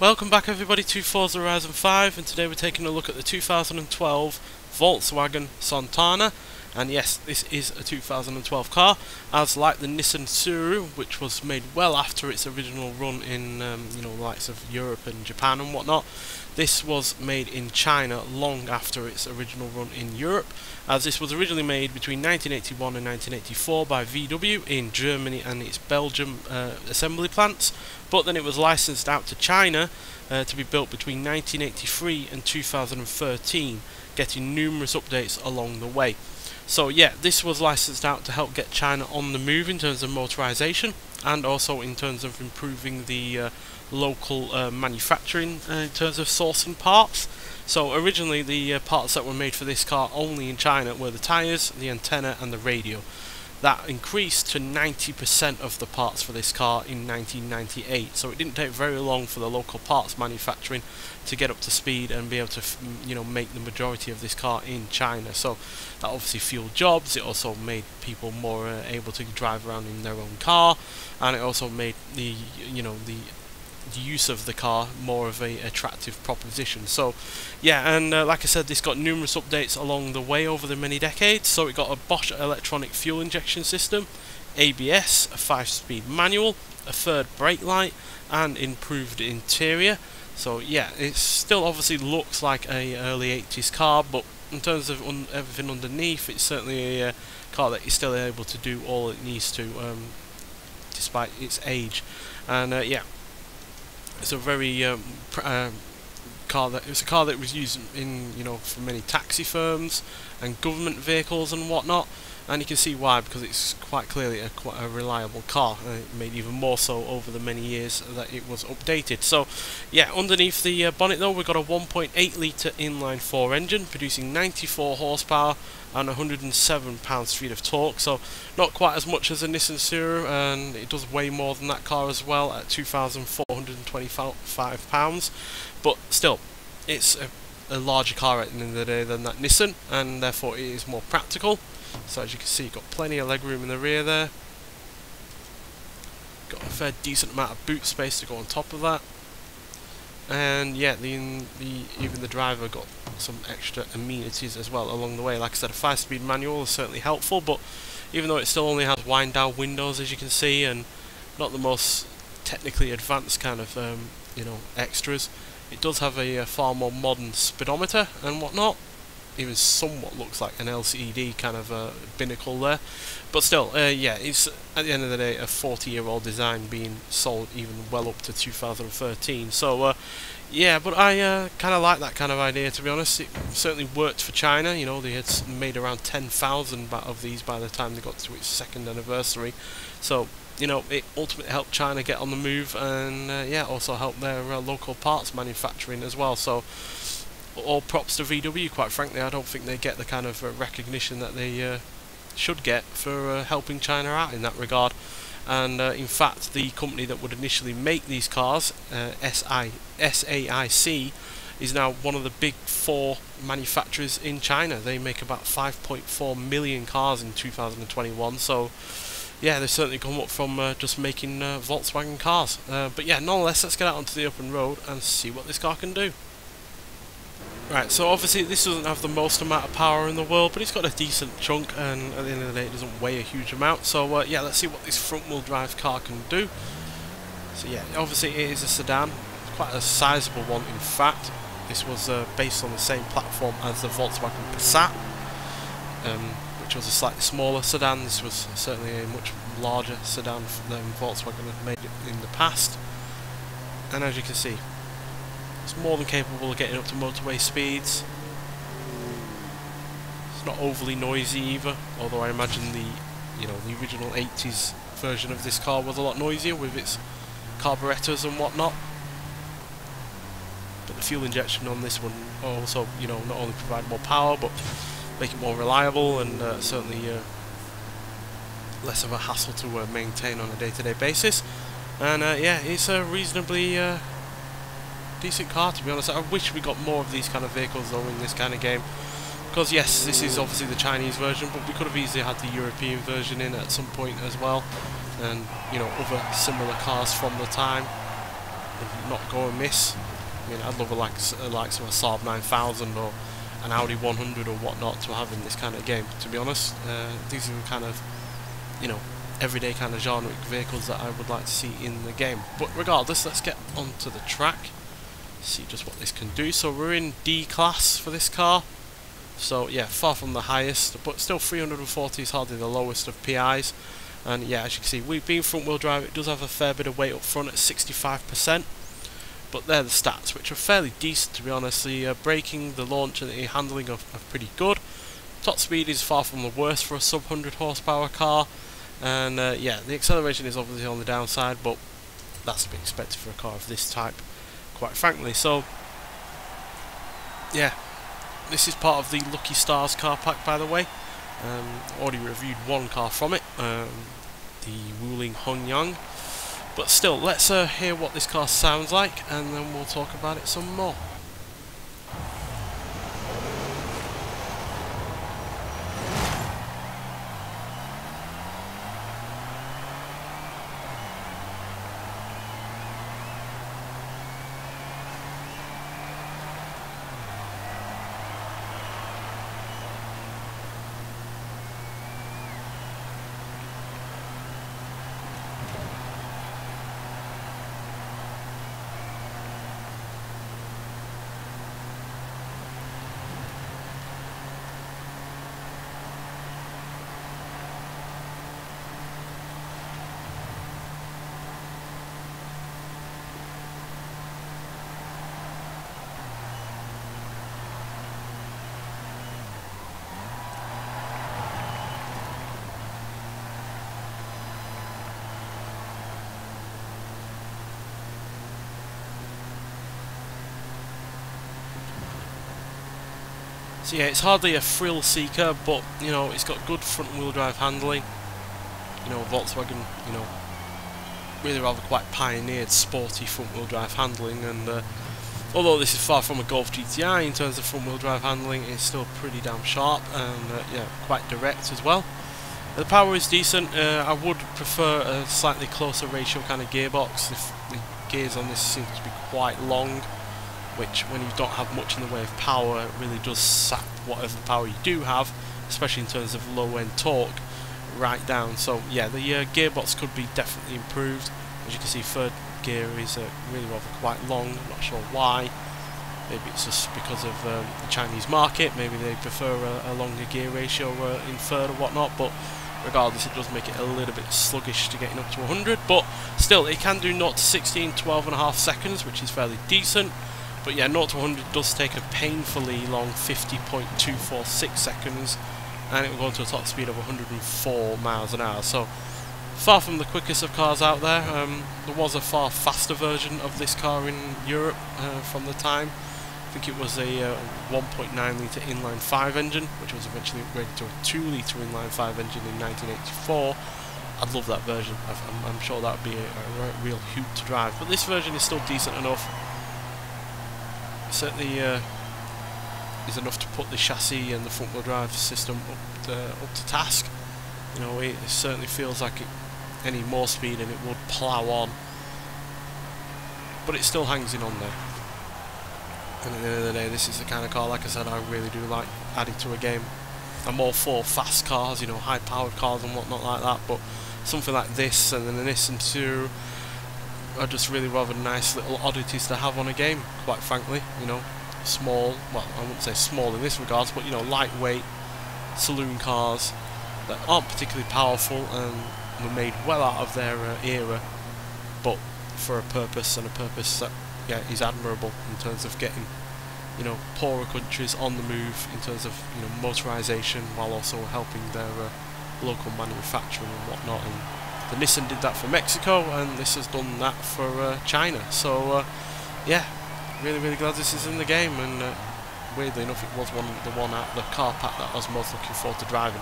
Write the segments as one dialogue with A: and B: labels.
A: Welcome back everybody to Forza Horizon 5, and today we're taking a look at the 2012 Volkswagen Santana. And yes, this is a 2012 car, as like the Nissan Tsuru, which was made well after its original run in the likes of Europe and Japan and whatnot. This was made in China long after its original run in Europe, as this was originally made between 1981 and 1984 by VW in Germany and its Belgium assembly plants, but then it was licensed out to China to be built between 1983 and 2013, getting numerous updates along the way. So yeah, this was licensed out to help get China on the move in terms of motorization, and also in terms of improving the local manufacturing in terms of sourcing parts. So originally the parts that were made for this car only in China were the tyres, the antenna and the radio. That increased to 90% of the parts for this car in 1998, so it didn't take very long for the local parts manufacturing to get up to speed and be able to make the majority of this car in China. So that obviously fueled jobs. It also made people more able to drive around in their own car, and it also made the use of the car more of a attractive proposition. So yeah, and like I said, this got numerous updates along the way over the many decades. So it got a Bosch electronic fuel injection system, ABS, a 5-speed manual, a third brake light, and improved interior. So yeah, it still obviously looks like a early 80s car, but in terms of everything underneath, it's certainly a car that is still able to do all it needs to, despite its age. And yeah, it's a very car that was used in for many taxi firms and government vehicles and whatnot, and you can see why, because it's quite clearly quite a reliable car, made even more so over the many years that it was updated. So yeah, underneath the bonnet though, we've got a 1.8 litre inline 4 engine producing 94 horsepower and 107 pounds-feet of torque, so not quite as much as a Nissan Tsuru, and it does weigh more than that car as well at 2,425 pounds, but still, it's a larger car at the end of the day than that Nissan, and therefore it is more practical. So as you can see, you've got plenty of legroom in the rear there, got a fair decent amount of boot space to go on top of that. And yeah, even the driver got some extra amenities as well along the way. Like I said, a 5-speed manual is certainly helpful, but even though it still only has wind down windows, as you can see, and not the most technically advanced kind of extras, it does have a far more modern speedometer and whatnot. Even somewhat looks like an LCD kind of binnacle there, but still, yeah, it's at the end of the day a 40-year-old design being sold even well up to 2013. So yeah, but I kind of like that kind of idea, to be honest. It certainly worked for China. They had made around 10,000 of these by the time they got to its 2nd anniversary. So it ultimately helped China get on the move, and yeah, also helped their local parts manufacturing as well. So all props to VW, quite frankly. I don't think they get the kind of recognition that they should get for helping China out in that regard. And in fact, the company that would initially make these cars, SAIC, is now one of the big 4 manufacturers in China. They make about 5.4 million cars in 2021, so yeah, they've certainly come up from just making Volkswagen cars. But yeah, nonetheless, let's get out onto the open road and see what this car can do. Right, so obviously this doesn't have the most amount of power in the world, but it's got a decent chunk, and at the end of the day it doesn't weigh a huge amount. So yeah, let's see what this front-wheel drive car can do. So yeah, obviously it is a sedan, quite a sizable one in fact. This was based on the same platform as the Volkswagen Passat, which was a slightly smaller sedan. This was certainly a much larger sedan than Volkswagen had made in the past. And as you can see, it's more than capable of getting up to motorway speeds. It's not overly noisy either, although I imagine the original 80s version of this car was a lot noisier with its carburetors and whatnot. But the fuel injection on this one also, not only provide more power, but make it more reliable, and certainly less of a hassle to maintain on a day-to-day basis. And yeah, it's a reasonably decent car, to be honest. I wish we got more of these kind of vehicles though in this kind of game, because yes, this is obviously the Chinese version, but we could have easily had the European version in at some point as well, and other similar cars from the time. would not go amiss. I mean, I'd love a like some Saab 9000 or an Audi 100 or whatnot to have in this kind of game. To be honest, these are the kind of, you know, everyday kind of generic vehicles that I would like to see in the game. But regardless, let's get onto the track, see just what this can do. So we're in D class for this car. So yeah, far from the highest, but still 340 is hardly the lowest of PIs. And yeah, as you can see, we've been front wheel drive. It does have a fair bit of weight up front at 65%. But they're the stats, which are fairly decent, to be honest. The braking, the launch and the handling are pretty good. Top speed is far from the worst for a sub 100 horsepower car. And yeah, the acceleration is obviously on the downside, but that's to be expected for a car of this type, quite frankly. So yeah, this is part of the Lucky Stars car pack, by the way. Already reviewed one car from it, the Wuling Hongyang. But still, let's hear what this car sounds like, and then we'll talk about it some more. So yeah, it's hardly a thrill seeker, but you know, it's got good front wheel drive handling. You know, Volkswagen, you know, really rather quite pioneered sporty front wheel drive handling, and although this is far from a Golf GTI in terms of front wheel drive handling, it's still pretty damn sharp and yeah, quite direct as well. The power is decent. I would prefer a slightly closer ratio kind of gearbox. If the gears on this seem to be quite long, which when you don't have much in the way of power, it really does sap whatever power you do have, especially in terms of low end torque, right down. So yeah, the gearbox could be definitely improved. As you can see, third gear is really rather quite long. I'm not sure why. Maybe it's just because of the Chinese market. Maybe they prefer a longer gear ratio in third or whatnot, but regardless, it does make it a little bit sluggish to getting up to 100, but still it can do 0 to 60 in 12.5 seconds, which is fairly decent. But yeah, 0 to 100 does take a painfully long 50.246 seconds, and it will go to a top speed of 104 miles an hour. So far from the quickest of cars out there. There was a far faster version of this car in Europe from the time. I think it was a 1.9 litre inline 5 engine, which was eventually upgraded to a 2 litre inline 5 engine in 1984. I'd love that version. I'm sure that would be a real hoot to drive. But this version is still decent enough. Certainly is enough to put the chassis and the front wheel drive system up to task. You know, it certainly feels like any more speed and it would plough on, but it still hangs in on there. And at the end of the day, this is the kind of car, like I said, I really do like adding to a game. I'm all for fast cars, you know, high powered cars and whatnot like that, but something like this and then the Nissan Tsuru are just really rather nice little oddities to have on a game, quite frankly. You know, small, well, I wouldn't say small in this regards, but you know, lightweight saloon cars that aren't particularly powerful and were made well out of their era, but for a purpose, and a purpose that, yeah, is admirable in terms of getting, you know, poorer countries on the move in terms of, you know, motorization, while also helping their local manufacturing and whatnot. And the Nissan did that for Mexico, and this has done that for China. So yeah, really glad this is in the game, and weirdly enough, it was the one out the car pack that I was most looking forward to driving.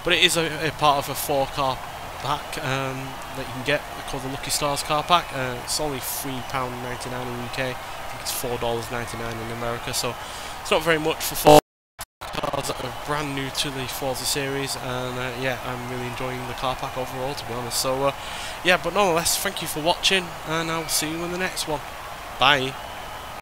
A: But it is a part of a 4-car pack that you can get, called the Lucky Stars car pack. It's only £3.99 in the UK. I think it's $4.99 in America, so it's not very much for 4. cars that are brand new to the Forza series, and yeah, I'm really enjoying the car pack overall, to be honest. So yeah, but nonetheless, thank you for watching, and I'll see you in the next one. Bye.